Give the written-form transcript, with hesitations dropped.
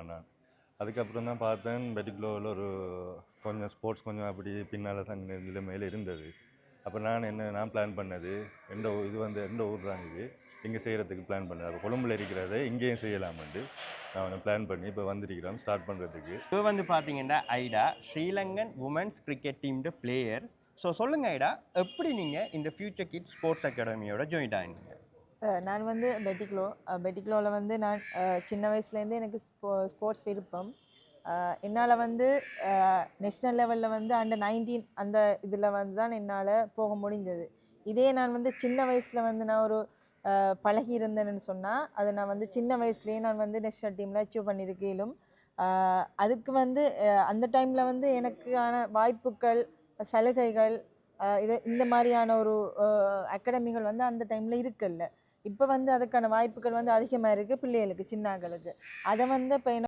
போனேன் நான். அதுக்கப்புறம் தான் பார்த்தேன் பெட்டிக்லோவில் ஒரு கொஞ்சம் ஸ்போர்ட்ஸ் கொஞ்சம் அப்படி பின்னால் தான் நிலைமையில் இருந்தது. அப்போ நான் பிளான் பண்ணது எந்த ஊர் தான் இது இங்கே செய்கிறதுக்கு பிளான் பண்ணது. அப்போ கொழும்பில் இருக்கிறத இங்கேயும் செய்யலாமென்று நான் பிளான் பண்ணி இப்போ வந்திருக்கிறோம் ஸ்டார்ட் பண்ணுறதுக்கு. இப்போ வந்து பார்த்தீங்கன்னா ஐடா ஸ்ரீலங்கன் உமன்ஸ் கிரிக்கெட் டீம்ட பிளேயர். ஸோ சொல்லுங்கள் ஐடா, எப்படி நீங்கள் இந்த ஃபியூச்சர் கிட்ஸ் ஸ்போர்ட்ஸ் அகாடமியோட ஜாயின் ஆகினீங்க? நான் வந்து பெட்டிக்லோவில் வந்து நான் சின்ன வயசுலேருந்து எனக்கு ஸ்போர்ட்ஸ் விருப்பம். என்னால் வந்து நேஷ்னல் லெவலில் வந்து அண்டர் 19 அந்த இதில் வந்து தான் என்னால் போக முடிந்தது. இதே நான் வந்து சின்ன வயசில் வந்து நான் ஒரு பழகி இருந்தேன்னு சொன்னால் அது நான் வந்து சின்ன வயசுலேயே நான் வந்து நேஷ்னல் டீமில் அச்சீவ் பண்ணியிருக்கேன். அதுக்கு வந்து அந்த டைமில் வந்து எனக்கான வாய்ப்புகள், சலுகைகள், இந்த மாதிரியான ஒரு அகாடமிகள் வந்து அந்த டைமில் இருக்குல்ல. இப்போ வந்து அதுக்கான வாய்ப்புகள் வந்து அதிகமாக இருக்குது பிள்ளைகளுக்கு, சின்னாக்களுக்கு. அதை வந்து இப்போ